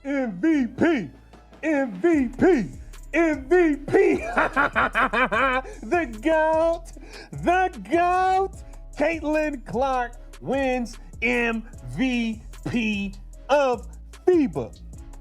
MVP, MVP, MVP. The GOAT. Caitlin Clark wins MVP of FIBA.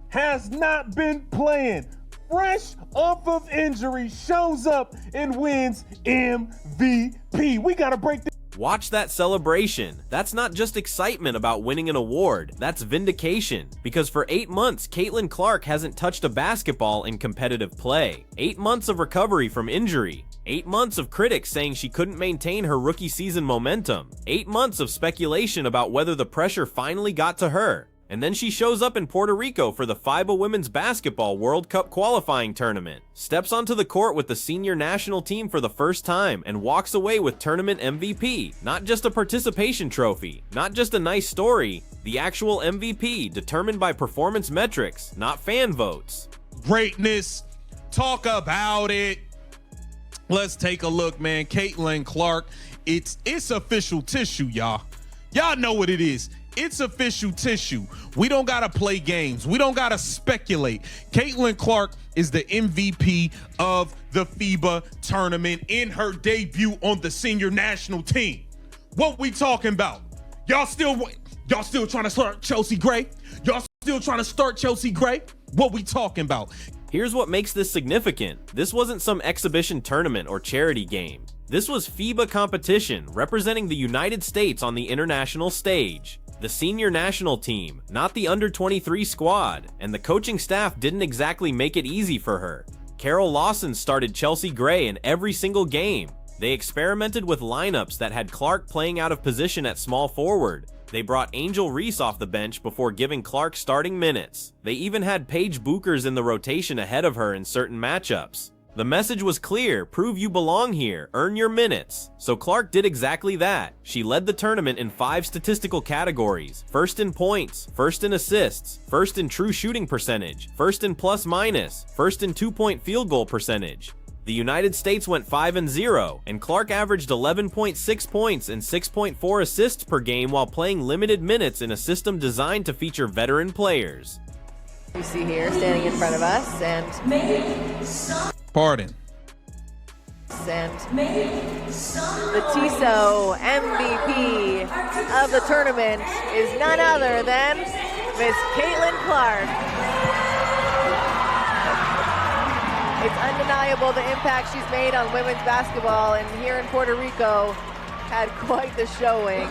Has not been playing. Fresh off of injury, shows up and wins MVP. We gotta break this. Watch that celebration. That's not just excitement about winning an award, that's vindication. Because for 8 months, Caitlin Clark hasn't touched a basketball in competitive play. 8 months of recovery from injury. 8 months of critics saying she couldn't maintain her rookie season momentum. 8 months of speculation about whether the pressure finally got to her. And then she shows up in Puerto Rico for the FIBA Women's Basketball World Cup qualifying tournament, steps onto the court with the senior national team for the first time, and walks away with tournament MVP. Not just a participation trophy, not just a nice story, the actual MVP determined by performance metrics, not fan votes. Greatness, talk about it. Let's take a look, man. Caitlin Clark, it's official tissue, y'all. Y'all know what it is. It's official tissue. We don't gotta play games. We don't gotta speculate. Caitlin Clark is the MVP of the FIBA tournament in her debut on the senior national team. What we talking about? Y'all still trying to start Chelsea Gray? Y'all still trying to start Chelsea Gray? What we talking about? Here's what makes this significant. This wasn't some exhibition tournament or charity game. This was FIBA competition representing the United States on the international stage. The senior national team, not the under-23 squad, and the coaching staff didn't exactly make it easy for her. Carol Lawson started Chelsea Gray in every single game. They experimented with lineups that had Clark playing out of position at small forward. They brought Angel Reese off the bench before giving Clark starting minutes. They even had Paige Bueckers in the rotation ahead of her in certain matchups. The message was clear: prove you belong here, earn your minutes. So Clark did exactly that. She led the tournament in 5 statistical categories: first in points, first in assists, first in true shooting percentage, first in plus minus, first in 2-point field goal percentage. The United States went 5-0, and Clark averaged 11.6 points and 6.4 assists per game while playing limited minutes in a system designed to feature veteran players. You see here, standing in front of us, and Pardon. And the TISO MVP of the tournament is none other than Miss Caitlin Clark. It's undeniable the impact she's made on women's basketball, and here in Puerto Rico had quite the showing.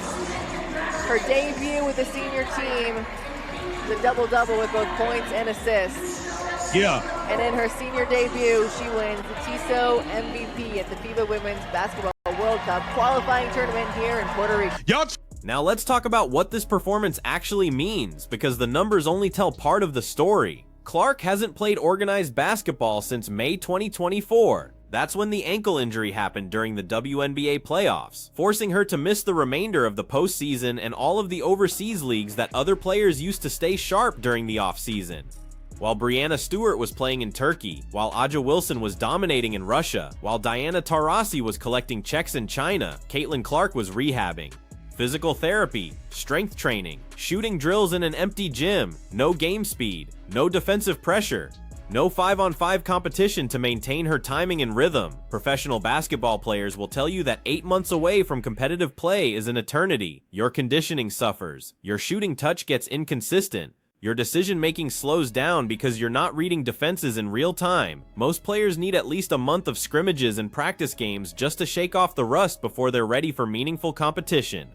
Her debut with the senior team, the double-double with both points and assists. Yeah. And in her senior debut, she wins the TISO MVP at the FIBA Women's Basketball World Cup qualifying tournament here in Puerto Rico. Now let's talk about what this performance actually means, because the numbers only tell part of the story. Clark hasn't played organized basketball since May 2024. That's when the ankle injury happened during the WNBA playoffs, forcing her to miss the remainder of the postseason and all of the overseas leagues that other players used to stay sharp during the offseason. While Brianna Stewart was playing in Turkey, while Aja Wilson was dominating in Russia, while Diana Taurasi was collecting checks in China, Caitlin Clark was rehabbing. Physical therapy, strength training, shooting drills in an empty gym, no game speed, no defensive pressure, no 5-on-5 competition to maintain her timing and rhythm. Professional basketball players will tell you that 8 months away from competitive play is an eternity. Your conditioning suffers, your shooting touch gets inconsistent, your decision-making slows down because you're not reading defenses in real time. Most players need at least a month of scrimmages and practice games just to shake off the rust before they're ready for meaningful competition.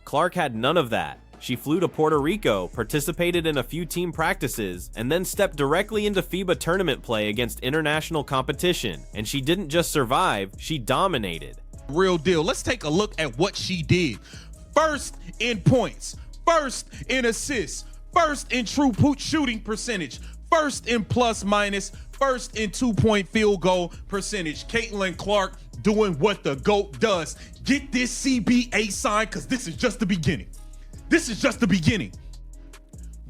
Clark had none of that. She flew to Puerto Rico, participated in a few team practices, and then stepped directly into FIBA tournament play against international competition. And she didn't just survive, she dominated. Real deal. Let's take a look at what she did. First in points, first in assists, first in true shooting percentage, first in plus minus, first in 2-point field goal percentage. Caitlin Clark doing what the GOAT does. Get this CBA signed, because this is just the beginning. This is just the beginning.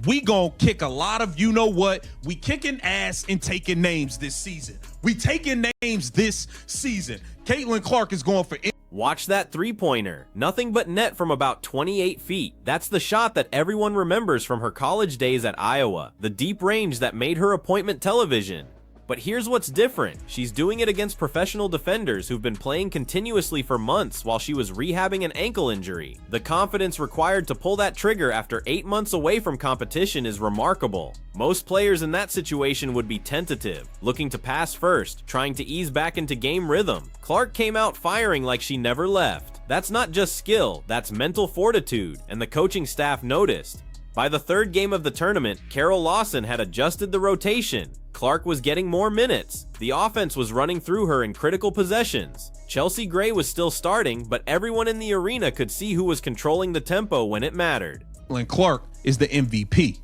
We gonna kick a lot of you know what. We kicking ass and taking names this season. We taking names this season. Caitlin Clark is going for Watch that three-pointer. Nothing but net from about 28 feet. That's the shot that everyone remembers from her college days at Iowa. The deep range that made her appointment television. But here's what's different. She's doing it against professional defenders who've been playing continuously for months while she was rehabbing an ankle injury. The confidence required to pull that trigger after 8 months away from competition is remarkable. Most players in that situation would be tentative, looking to pass first, trying to ease back into game rhythm. Clark came out firing like she never left. That's not just skill, that's mental fortitude, and the coaching staff noticed. By the third game of the tournament, Carol Lawson had adjusted the rotation. Clark was getting more minutes. The offense was running through her in critical possessions. Chelsea Gray was still starting, but everyone in the arena could see who was controlling the tempo when it mattered. And Clark is the MVP.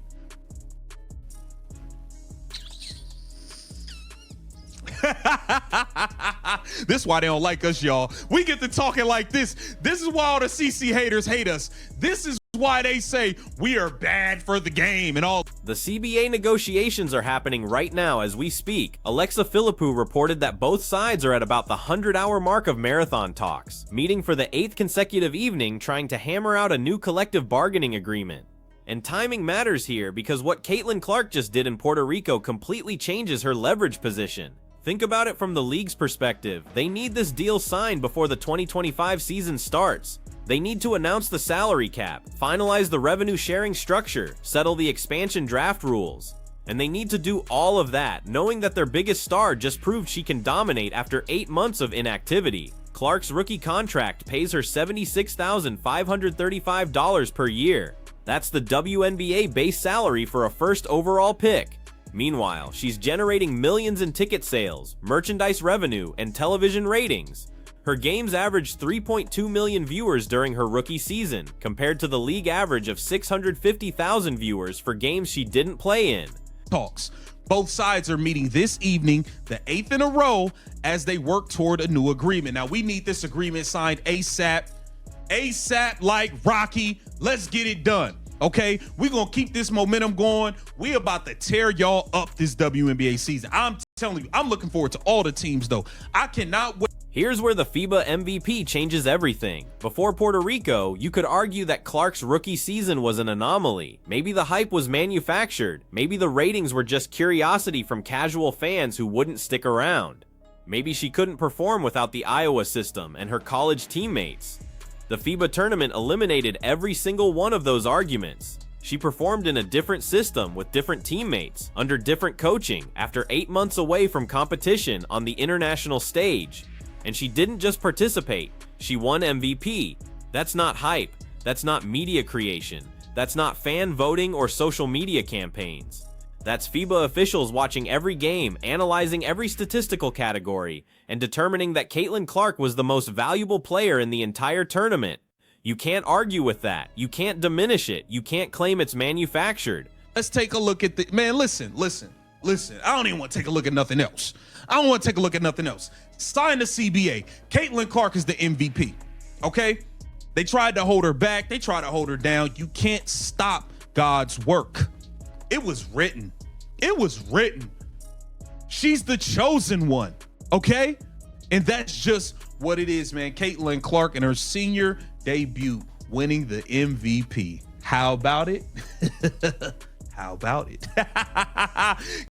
This is why they don't like us, y'all. We get to talking like this. This is why all the CC haters hate us. This is why they say we are bad for the game and all. The CBA negotiations are happening right now as we speak. Alexa Philippou reported that both sides are at about the 100-hour mark of marathon talks, meeting for the 8th consecutive evening trying to hammer out a new collective bargaining agreement. And timing matters here because what Caitlin Clark just did in Puerto Rico completely changes her leverage position. Think about it from the league's perspective. They need this deal signed before the 2025 season starts. They need to announce the salary cap, finalize the revenue sharing structure, settle the expansion draft rules. And they need to do all of that, knowing that their biggest star just proved she can dominate after 8 months of inactivity. Clark's rookie contract pays her $76,535 per year. That's the WNBA base salary for a first overall pick. Meanwhile, she's generating millions in ticket sales, merchandise revenue, and television ratings. Her games averaged 3.2 million viewers during her rookie season, compared to the league average of 650,000 viewers for games she didn't play in. Talks. Both sides are meeting this evening, the 8th in a row, as they work toward a new agreement. Now, we need this agreement signed ASAP. ASAP like Rocky. Let's get it done. Okay, we're going to keep this momentum going. We about to tear y'all up this WNBA season. I'm telling you, I'm looking forward to all the teams, though. I cannot wait. Here's where the FIBA MVP changes everything. Before Puerto Rico, you could argue that Clark's rookie season was an anomaly. Maybe the hype was manufactured. Maybe the ratings were just curiosity from casual fans who wouldn't stick around. Maybe she couldn't perform without the Iowa system and her college teammates. The FIBA tournament eliminated every single one of those arguments. She performed in a different system with different teammates, under different coaching, after 8 months away from competition on the international stage. And she didn't just participate, she won MVP. That's not hype, that's not media creation, that's not fan voting or social media campaigns. That's FIBA officials watching every game, analyzing every statistical category, and determining that Caitlin Clark was the most valuable player in the entire tournament. You can't argue with that. You can't diminish it. You can't claim it's manufactured. Let's take a look at the man. Listen. I don't even want to take a look at nothing else. Sign the CBA. Caitlin Clark is the MVP. Okay? They tried to hold her back. They tried to hold her down. You can't stop God's work. It was written. She's the chosen one. Okay? And that's just what it is, man. Caitlin Clark in her senior debut winning the MVP. How about it? How about it?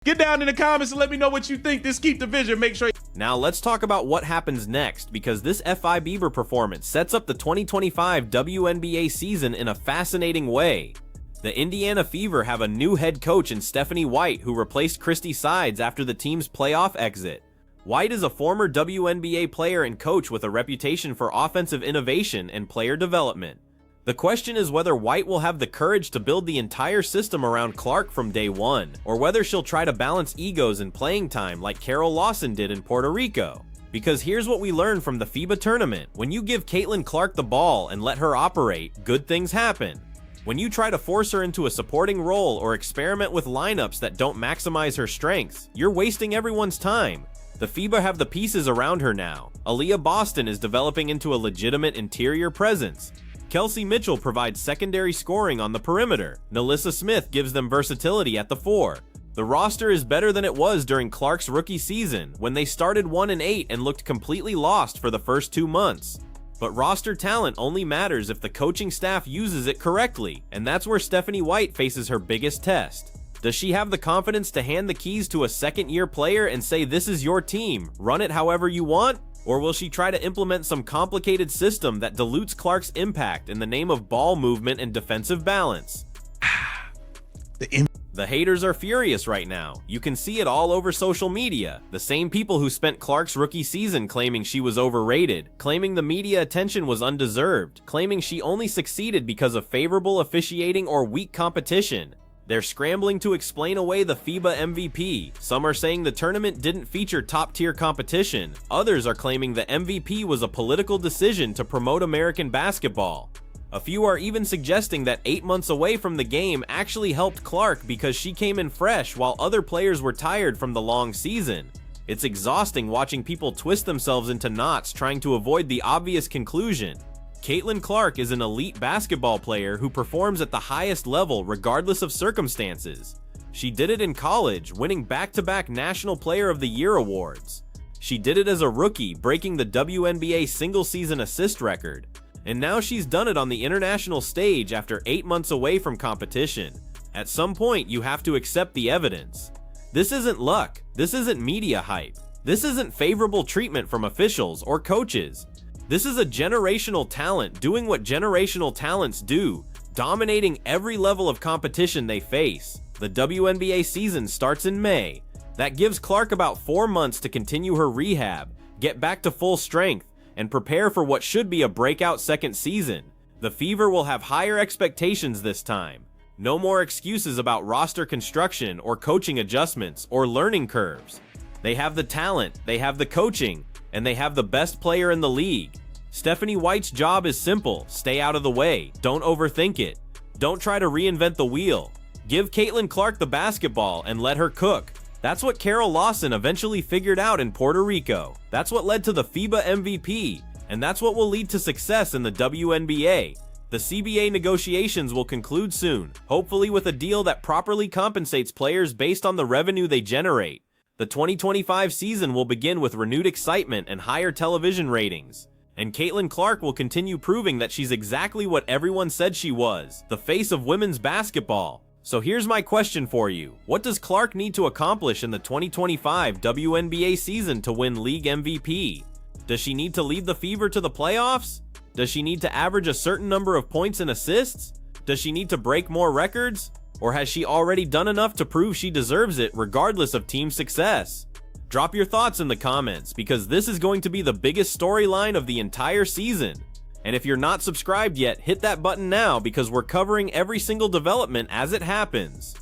Get down in the comments and let me know what you think. This Keep the Vision. Make sure. Now let's talk about what happens next, because this F.I. Bieber performance sets up the 2025 WNBA season in a fascinating way. The Indiana Fever have a new head coach in Stephanie White, who replaced Christy Sides after the team's playoff exit. White is a former WNBA player and coach with a reputation for offensive innovation and player development. The question is whether White will have the courage to build the entire system around Clark from day one, or whether she'll try to balance egos and playing time like Carol Lawson did in Puerto Rico. Because here's what we learned from the FIBA tournament: when you give Caitlin Clark the ball and let her operate, good things happen. When you try to force her into a supporting role or experiment with lineups that don't maximize her strengths, you're wasting everyone's time. The FIBA have the pieces around her now. Aaliyah Boston is developing into a legitimate interior presence. Kelsey Mitchell provides secondary scoring on the perimeter. Nalissa Smith gives them versatility at the 4. The roster is better than it was during Clark's rookie season, when they started 1-8 and looked completely lost for the first 2 months. But roster talent only matters if the coaching staff uses it correctly, and that's where Stephanie White faces her biggest test. Does she have the confidence to hand the keys to a second-year player and say, "This is your team, run it however you want"? Or will she try to implement some complicated system that dilutes Clark's impact in the name of ball movement and defensive balance? The haters are furious right now. You can see it all over social media. The same people who spent Clark's rookie season claiming she was overrated, claiming the media attention was undeserved, claiming she only succeeded because of favorable officiating or weak competition. They're scrambling to explain away the FIBA MVP. Some are saying the tournament didn't feature top-tier competition. Others are claiming the MVP was a political decision to promote American basketball. A few are even suggesting that 8 months away from the game actually helped Clark because she came in fresh while other players were tired from the long season. It's exhausting watching people twist themselves into knots trying to avoid the obvious conclusion. Caitlin Clark is an elite basketball player who performs at the highest level regardless of circumstances. She did it in college, winning back-to-back National Player of the Year awards. She did it as a rookie, breaking the WNBA single-season assist record. And now she's done it on the international stage after 8 months away from competition. At some point, you have to accept the evidence. This isn't luck. This isn't media hype. This isn't favorable treatment from officials or coaches. This is a generational talent doing what generational talents do, dominating every level of competition they face. The WNBA season starts in May. That gives Clark about 4 months to continue her rehab, get back to full strength, and prepare for what should be a breakout second season. The Fever will have higher expectations this time. No more excuses about roster construction or coaching adjustments or learning curves. They have the talent, they have the coaching, and they have the best player in the league. Stephanie White's job is simple: stay out of the way, don't overthink it. Don't try to reinvent the wheel. Give Caitlin Clark the basketball and let her cook. That's what Carol Lawson eventually figured out in Puerto Rico. That's what led to the FIBA MVP, and that's what will lead to success in the WNBA. The CBA negotiations will conclude soon, hopefully with a deal that properly compensates players based on the revenue they generate. The 2025 season will begin with renewed excitement and higher television ratings. And Caitlin Clark will continue proving that she's exactly what everyone said she was, the face of women's basketball. So here's my question for you. What does Clark need to accomplish in the 2025 WNBA season to win league MVP? Does she need to lead the Fever to the playoffs? Does she need to average a certain number of points and assists? Does she need to break more records? Or has she already done enough to prove she deserves it regardless of team success? Drop your thoughts in the comments, because this is going to be the biggest storyline of the entire season. And if you're not subscribed yet, hit that button now, because we're covering every single development as it happens.